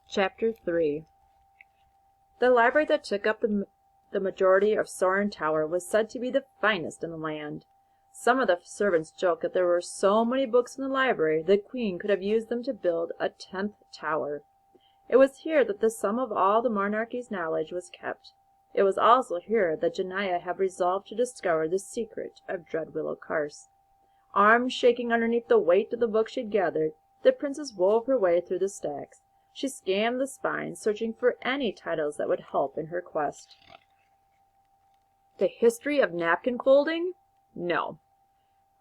Chapter 3. The library that took up the majority of Sorin Tower was said to be the finest in the land. Some of the servants joked that there were so many books in the library the queen could have used them to build a 10th tower. It was here that the sum of all the monarchy's knowledge was kept. It was also here that Janiah had resolved to discover the secret of Dreadwillow Ch. Arms shaking underneath the weight of the books she had gathered, the princess wove her way through the stacks. She scanned the spines, searching for any titles that would help in her quest. The history of napkin folding? No.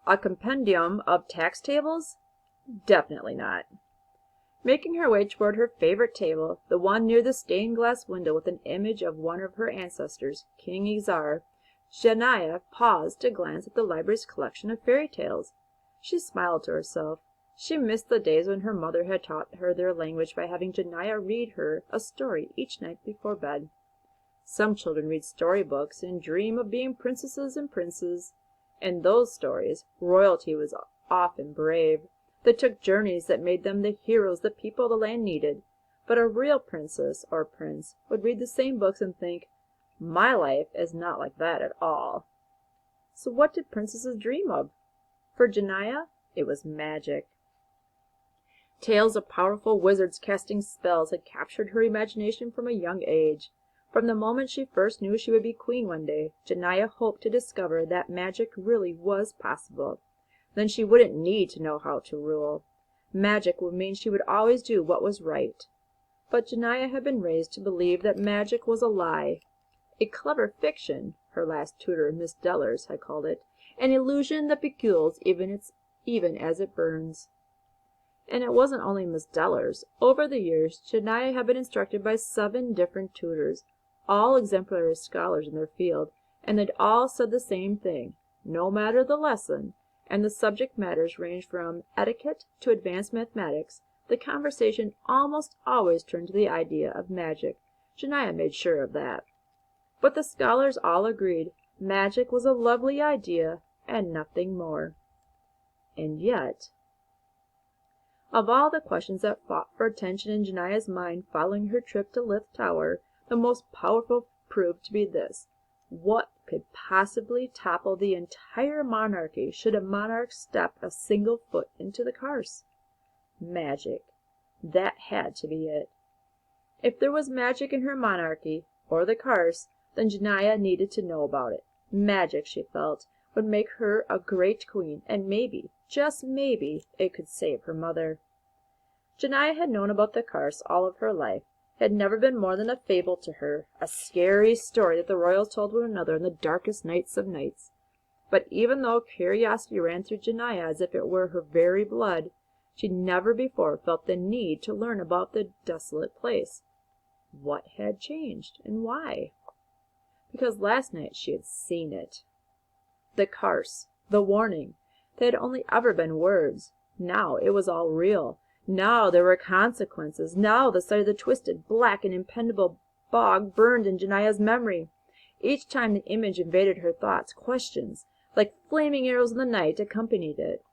A compendium of tax tables? Definitely not. Making her way toward her favorite table, the one near the stained glass window with an image of one of her ancestors, King Izar, Janiah paused to glance at the library's collection of fairy tales. She smiled to herself. She missed the days when her mother had taught her their language by having Janiah read her a story each night before bed. Some children read storybooks and dream of being princesses and princes. In those stories, royalty was often brave. They took journeys that made them the heroes the people of the land needed. But a real princess or prince would read the same books and think, "My life is not like that at all." So what did princesses dream of? For Janiah, it was magic. Tales of powerful wizards casting spells had captured her imagination from a young age. From the moment she first knew she would be queen one day, Janiah hoped to discover that magic really was possible. Then she wouldn't need to know how to rule. Magic would mean she would always do what was right. But Janiah had been raised to believe that magic was a lie. A clever fiction, her last tutor, Miss Dellers, had called it, an illusion that beguiles even as it burns. And it wasn't only Miss Dellers. Over the years, Janiah had been instructed by 7 different tutors, all exemplary scholars in their field, and they'd all said the same thing, no matter the lesson, and the subject matters ranged from etiquette to advanced mathematics, the conversation almost always turned to the idea of magic. Janiah made sure of that. But the scholars all agreed magic was a lovely idea and nothing more. And yet, of all the questions that fought for attention in Janiah's mind following her trip to Lith Tower, the most powerful proved to be this: what could possibly topple the entire monarchy should a monarch step a single foot into the Carse? Magic. That had to be it. If there was magic in her monarchy, or the Carse, then Janiah needed to know about it. Magic, she felt, would make her a great queen, and maybe, just maybe, it could save her mother. Janiah had known about the Carse all of her life. It had never been more than a fable to her, a scary story that the royals told one another in the darkest nights of nights. But even though curiosity ran through Janiah as if it were her very blood, she never before felt the need to learn about the desolate place. What had changed, and why? Because last night she had seen it. The Carse, the warning. They had only ever been words. Now it was all real. Now there were consequences. Now the sight of the twisted, black, and impendable bog burned in Janiah's memory. Each time the image invaded her thoughts, questions, like flaming arrows in the night, accompanied it.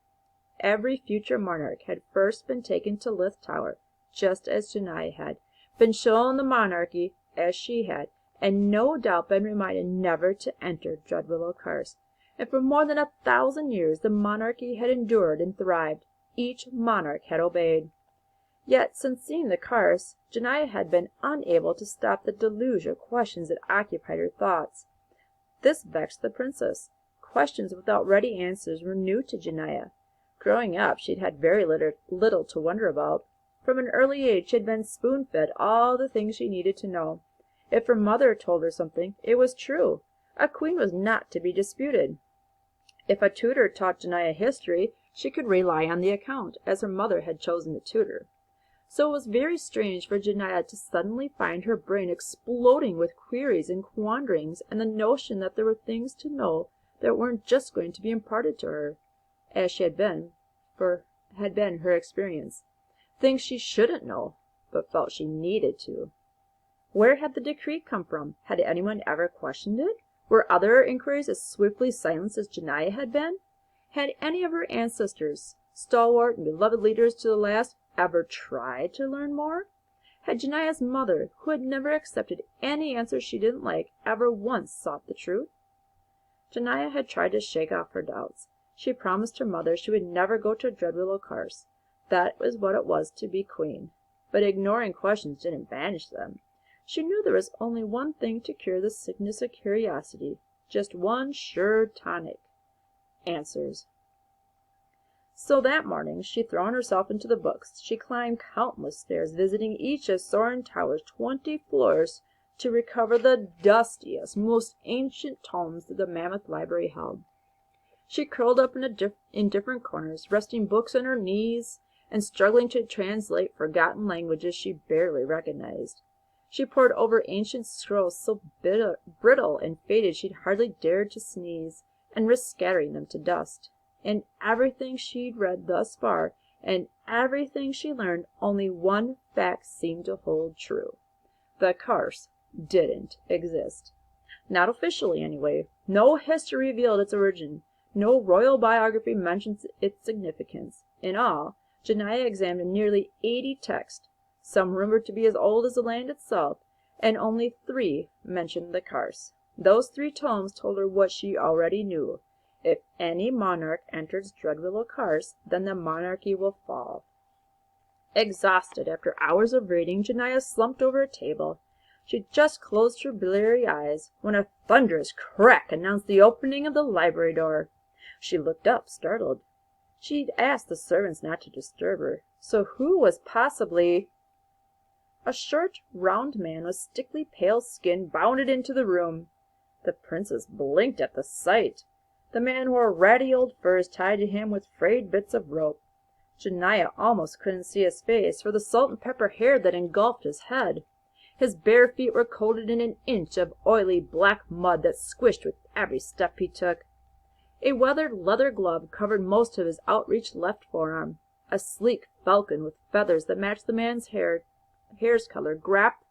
Every future monarch had first been taken to Lith Tower, just as Janiah had, been shown the monarchy as she had, and no doubt been reminded never to enter Dreadwillow Ch. And for more than 1,000 years the monarchy had endured and thrived. Each monarch had obeyed. Yet since seeing the Carse, Janiah had been unable to stop the deluge of questions that occupied her thoughts. This vexed the princess. Questions without ready answers were new to Janiah. Growing up, she had had very little to wonder about. From an early age she had been spoon-fed all the things she needed to know. If her mother told her something, it was true. A queen was not to be disputed. If a tutor taught Janiah history, she could rely on the account, as her mother had chosen the tutor. So it was very strange for Janiah to suddenly find her brain exploding with queries and quandaries, and the notion that there were things to know that weren't just going to be imparted to her, as had been her experience. Things she shouldn't know, but felt she needed to. Where had the decree come from? Had anyone ever questioned it? Were other inquiries as swiftly silenced as Janiah had been? Had any of her ancestors, stalwart and beloved leaders to the last, ever tried to learn more? Had Jania's mother, who had never accepted any answer she didn't like, ever once sought the truth? Jania had tried to shake off her doubts. She promised her mother she would never go to Dreadwillow Ch. That was what it was to be queen. But ignoring questions didn't banish them. She knew there was only one thing to cure the sickness of curiosity, just one sure tonic: answers. So that morning she thrown herself into the books. She climbed countless stairs, visiting each of Sorin Tower's 20 floors to recover the dustiest, most ancient tomes that the mammoth library held. She curled up in different corners, resting books on her knees and struggling to translate forgotten languages she barely recognized. She pored over ancient scrolls so brittle and faded she'd hardly dared to sneeze, and risked scattering them to dust. And everything she'd read thus far, and everything she learned, only one fact seemed to hold true: the curse didn't exist. Not officially, anyway. No history revealed its origin. No royal biography mentions its significance. In all, Jania examined nearly 80 texts, some rumored to be as old as the land itself, and only 3 mentioned the curse. Those 3 tomes told her what she already knew: if any monarch enters Dreadwillow Ch, then the monarchy will fall. Exhausted after hours of reading, Jania slumped over a table. She just closed her bleary eyes when a thunderous crack announced the opening of the library door. She looked up, startled. She'd asked the servants not to disturb her, so who was possibly... A short, round man with stickly pale skin bounded into the room. The princess blinked at the sight. The man wore ratty old furs tied to him with frayed bits of rope. Jania almost couldn't see his face for the salt and pepper hair that engulfed his head. His bare feet were coated in an inch of oily black mud that squished with every step he took. A weathered leather glove covered most of his outreached left forearm. A sleek falcon with feathers that matched the man's hair's color gripped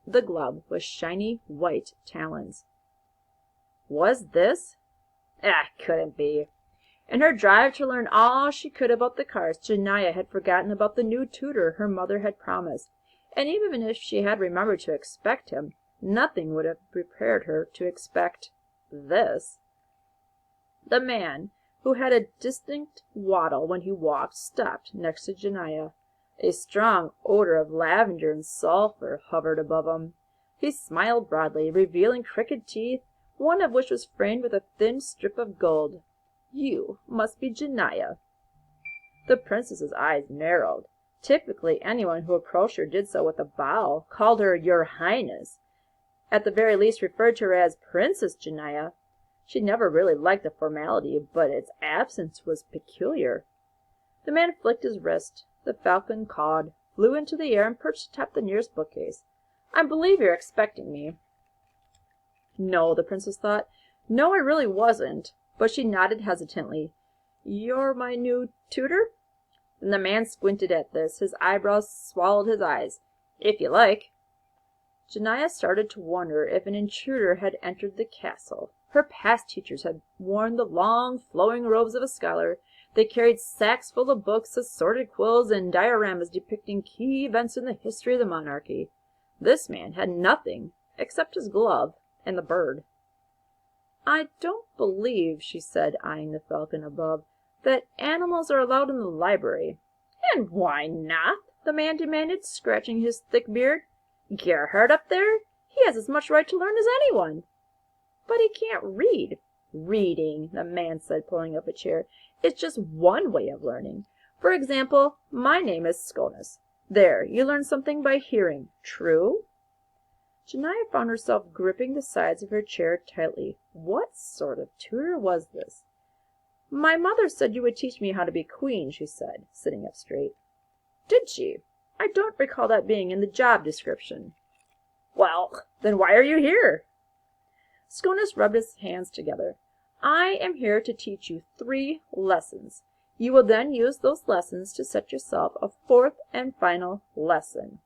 the glove with shiny white talons. Was this? Couldn't be. In her drive to learn all she could about the Ch, Jania had forgotten about the new tutor her mother had promised, and even if she had remembered to expect him, nothing would have prepared her to expect this. The man, who had a distinct waddle when he walked, stopped next to Jania. A strong odor of lavender and sulphur hovered above him. He smiled broadly, revealing crooked teeth, one of which was framed with a thin strip of gold. You must be Jania. The princess's eyes narrowed. Typically, anyone who approached her did so with a bow, called her Your Highness, at the very least referred to her as Princess Jania. She never really liked the formality, but its absence was peculiar. The man flicked his wrist. The falcon cawed, flew into the air, and perched atop the nearest bookcase. I believe you're expecting me. No, the princess thought. No, I really wasn't. But she nodded hesitantly. You're my new tutor? Then the man squinted at this. His eyebrows swallowed his eyes. If you like. Jania started to wonder if an intruder had entered the castle. Her past teachers had worn the long, flowing robes of a scholar. They carried sacks full of books, assorted quills, and dioramas depicting key events in the history of the monarchy. This man had nothing except his glove and the bird. I don't believe, she said, eyeing the falcon above, that animals are allowed in the library. And why not? The man demanded, scratching his thick beard. Gerhard up there? He has as much right to learn as anyone. But he can't read. Reading, the man said, pulling up a chair, is just one way of learning. For example, my name is Sconus. There, you learn something by hearing. True? Jania found herself gripping the sides of her chair tightly. What sort of tutor was this? My mother said you would teach me how to be queen, she said, sitting up straight. Did she? I don't recall that being in the job description. Well, then why are you here? Sconus rubbed his hands together. I am here to teach you 3 lessons. You will then use those lessons to set yourself a 4th and final lesson.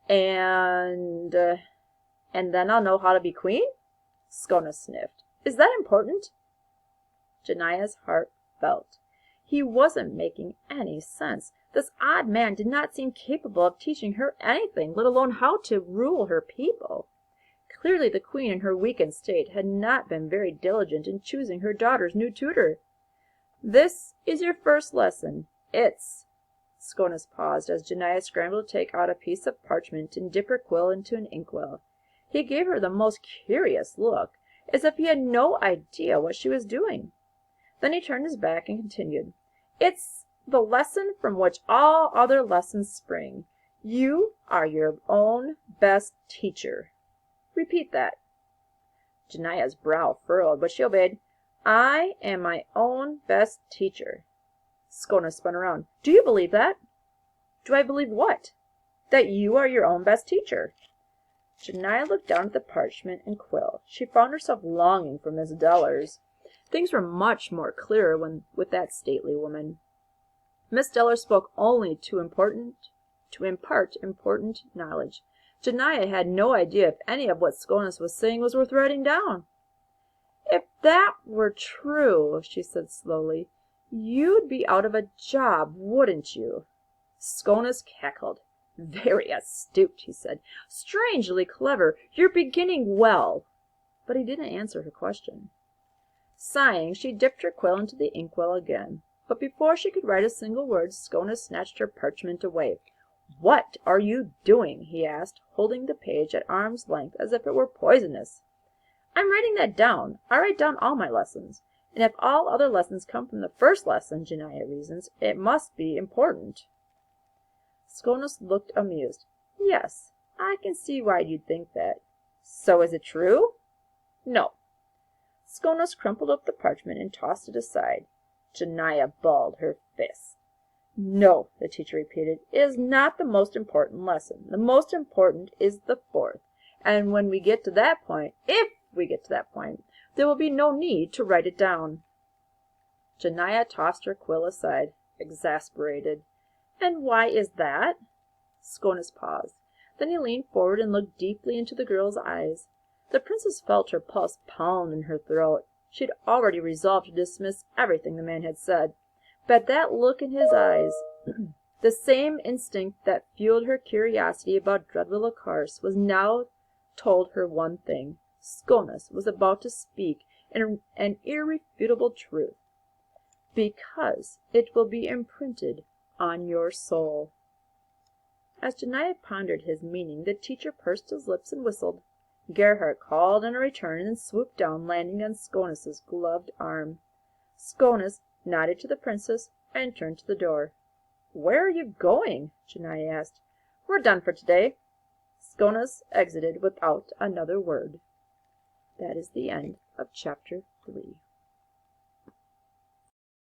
And then I'll know how to be queen? Sconus sniffed. Is that important? Jania's heart felt. He wasn't making any sense. This odd man did not seem capable of teaching her anything, let alone how to rule her people. Clearly the queen in her weakened state had not been very diligent in choosing her daughter's new tutor. "This is your first lesson. It's—" Sconus paused as Janiah scrambled to take out a piece of parchment and dip her quill into an inkwell. He gave her the most curious look, as if he had no idea what she was doing. Then he turned his back and continued, "It's the lesson from which all other lessons spring. You are your own best teacher. Repeat that." Janiah's brow furrowed, but she obeyed. "I am my own best teacher." Sconus spun around. "Do you believe that?" "Do I believe what?" "That you are your own best teacher." Janiah looked down at the parchment and quill. She found herself longing for Miss Dellers. Things were much more clearer with that stately woman. Miss Dellers spoke only to impart important knowledge. Janiah had no idea if any of what Sconus was saying was worth writing down. "If that were true," she said slowly, "you'd be out of a job, wouldn't you?" Sconus cackled. "Very astute," he said. "Strangely clever. You're beginning well." But he didn't answer her question. Sighing, she dipped her quill into the inkwell again. But before she could write a single word, Sconus snatched her parchment away. "What are you doing?" he asked, holding the page at arm's length as if it were poisonous. "I'm writing that down. I write down all my lessons. And if all other lessons come from the first lesson," Janiah reasons, "it must be important." Sconus looked amused. "Yes, I can see why you'd think that. So is it true?" "No." Sconus crumpled up the parchment and tossed it aside. Janiah balled her fists. "No," the teacher repeated, "it is not the most important lesson. The most important is the fourth. And when we get to that point, if we get to that point, there will be no need to write it down." Janiah tossed her quill aside, exasperated. "And why is that?" Sconus paused. Then he leaned forward and looked deeply into the girl's eyes. The princess felt her pulse pound in her throat. She had already resolved to dismiss everything the man had said. But that look in his eyes, the same instinct that fueled her curiosity about Dreadwillow Ch, was now told her one thing. Sconus was about to speak an irrefutable truth. "Because it will be imprinted on your soul." As Janiah pondered his meaning, the teacher pursed his lips and whistled. Gerhardt called in a return and swooped down, landing on Sconus's gloved arm. Sconus nodded to the princess and turned to the door. "Where are you going?" Janiah asked. "We're done for today." Sconus exited without another word. That is the end of chapter 3.